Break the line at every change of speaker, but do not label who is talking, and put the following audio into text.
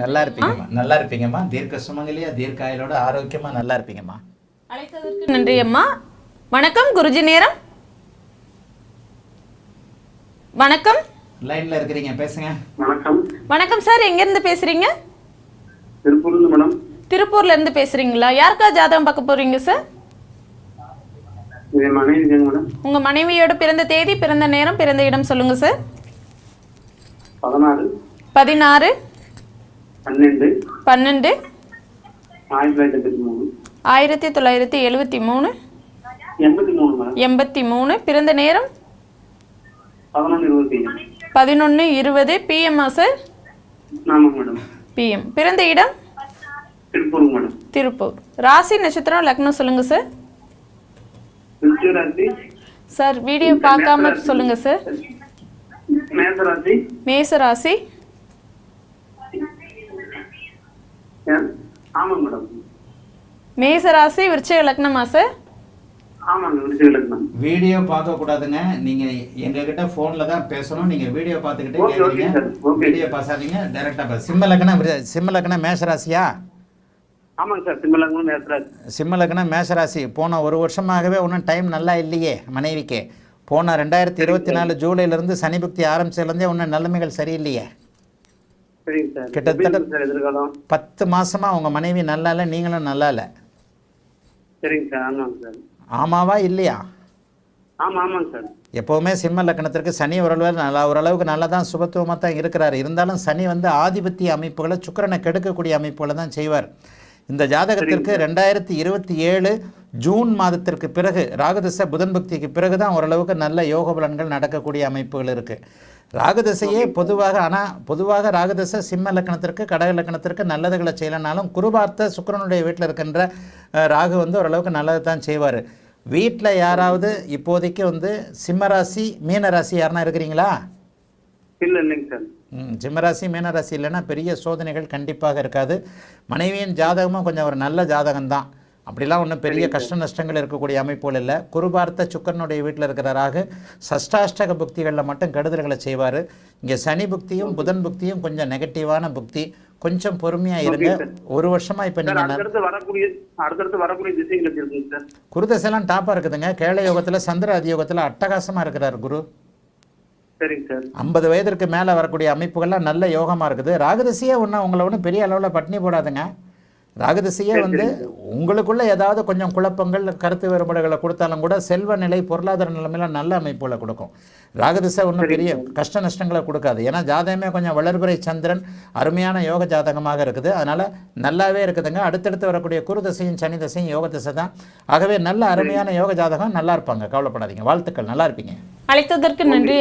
நல்லா இருப்பீங்கம்மா, நல்லா இருப்பீங்கம்மா. தீர்க்க சுமங்கலியா, தீர்க்க ஆயுளோட ஆரோக்கியமா நல்லா இருப்பீங்கம்மா.
அழைத்ததற்கு நன்றி அம்மா. வணக்கம் குருஜி நேரம். வணக்கம்.
லைன்ல இருக்கிறீங்க, பேசுங்க.
வணக்கம்.
வணக்கம் சார், எங்க இருந்து பேசுறீங்க?
திருப்பூர்ல மேடம்.
திருப்பூர்ல இருந்து பேசுறீங்களா? யாருக்கா ஜாதகம் பார்க்க போறீங்க சார்?
என் மனைவி மேடம்.
உங்க மனைவியோட பிறந்த தேதி, பிறந்த நேரம், பிறந்த இடம் சொல்லுங்க சார்.
16
16
12
12
1973
1973
83 மேடம்.
83 பிறந்த நேரம்
11:20
11:20 பிஎம்ஆ சார்?
ஆமாங்க மேடம்.
பிஎம். பிறந்த இடம்
திருப்பூர் மேடம்.
திருப்பூர். ராசி நட்சத்திரம் லக்னம் சொல்லுங்க சார்.
விருச்சிகராசி.
சார் வீடியோ பார்க்காம சொல்லுங்க சார்.
மேசராசி.
மேச ராசி.
ஆமாங்க மேடம்.
மேச ராசி விருச்சிக லக்னமா சார்?
ஆமாங்க, விருச்சிகலக்னம்.
வீடியோ பார்க்க கூடாதுங்க. நீங்க எங்க கிட்ட போன்ல தான் பேசணும். நீங்க வீடியோ பார்த்துக்கிட்டே
ஓகே, ஓகே
கேக்குறீங்க.
Sir, okay.
வீடியோ பாசாதீங்க, டைரக்டா பாஸ். சிம்ம லக்னம் மேஷராசியா?
ஆமாங்க சார், சிம்மலக்னம் மேசராசி.
சிம்ம லக்னம் மேஷராசி. போன ஒரு வருஷமாகவே ஒன்றும் டைம் நல்லா இல்லையே மனைவிக்கு. போன 2024 ஜூலைலேருந்து சனி புக்தி ஆரம்பிச்சதுலேருந்தே ஒன்றும் நிலைமைகள் சரியில்லையே.
சரிங்க சார்.
கிட்டத்தட்ட
எப்படி சார் எதிர்காலம்?
10 மாசமா உங்க மனைவி நல்லா இல்லை, நீங்களும் நல்லா இல்லை.
சரிங்க சார். ஆமாங்க சார்.
ஆமாவா இல்லையா?
ஆமாங்க சார்.
எப்போவுமே சிம்ம லக்னத்திற்கு சனி ஓரளவுக்கு நல்லா தான் சுபத்துவமாக தான் இருக்கிறார். இருந்தாலும் சனி வந்து ஆதிபத்திய அமைப்புகளை சுக்கிரனை கெடுக்கக்கூடிய அமைப்புகளை தான் செய்வார். இந்த ஜாதகத்திற்கு 2027 ஜூன் மாதத்திற்கு பிறகு ராகுதசை புதன் பக்திக்கு பிறகு தான் ஓரளவுக்கு நல்ல யோக பலன்கள் நடக்கக்கூடிய அமைப்புகள் இருக்குது. ராகுதசையே பொதுவாக ராகுதசை சிம்ம லக்னத்திற்கு கடக லக்னத்திற்கு நல்லதுகளை செய்யலைனாலும் குருபார்த்த சுக்கிரனுடைய வீட்டில் இருக்கின்ற ராகு வந்து ஓரளவுக்கு நல்லது தான் செய்வார். வீட்டில் யாராவது இப்போதைக்கு வந்து சிம்மராசி மீனராசி யாருன்னா இருக்கிறீங்களா?
இல்லைங்க சார்.
சிம்மராசி மீனராசி இல்லைன்னா பெரிய சோதனைகள் கண்டிப்பாக இருக்காது. மனைவியின் ஜாதகமும் கொஞ்சம் ஒரு நல்ல ஜாதகம்தான். அப்படிலாம் ஒன்றும் பெரிய கஷ்ட நஷ்டங்கள் இருக்கக்கூடிய அமைப்புகள் இல்லை. குருபார்த்த சுக்கரனுடைய வீட்டில் இருக்கிறாராக சஷ்டாஷ்டக புக்திகளில் மட்டும் கெடுதல்களை செய்வார். இங்கே சனி புக்தியும் புதன் புக்தியும் கொஞ்சம் நெகட்டிவான புக்தி. கொஞ்சம் பொறுமையாக இருங்க. ஒரு வருஷமாக இப்போ நீங்கள்
அடுத்தடுத்து வரக்கூடிய திசைகள் எப்படி இருக்குங்க சார்?
குருதசைலாம் டாப்பாக இருக்குதுங்க. கேள யோகத்தில் சந்திர அதியோகத்தில் அட்டகாசமாக இருக்கிறார் குரு.
சரிங்க சார்.
50 வயதிற்கு மேலே வரக்கூடிய அமைப்புகள்லாம் நல்ல யோகமாக இருக்குது. ராகுதசையே உங்களை ஒன்றும் பெரிய அளவில் பட்டினி போடாதுங்க. ராகுதசையே வந்து உங்களுக்குள்ள ஏதாவது கொஞ்சம் குழப்பங்கள் கருத்து வேறுபாடுகளை கொடுத்தாலும் கூட செல்வ நிலை பொருளாதார நிலைமையில நல்ல அமைப்புகளை கொடுக்கும். ராகுதசை ஒன்றும் பெரிய கஷ்ட நஷ்டங்களை கொடுக்காது. ஏன்னா ஜாதகமே கொஞ்சம் வளர்பிறை சந்திரன் அருமையான யோக ஜாதகமாக இருக்குது. அதனால் நல்லாவே இருக்குதுங்க. அடுத்தடுத்து வரக்கூடிய குருதசையும் சனி தசையும் யோக தசை தான். ஆகவே நல்ல அருமையான யோக ஜாதகம், நல்லா இருப்பாங்க, கவலைப்படாதீங்க. வாழ்த்துக்கள், நல்லா இருப்பீங்க.
அழைத்ததற்கு நன்றி.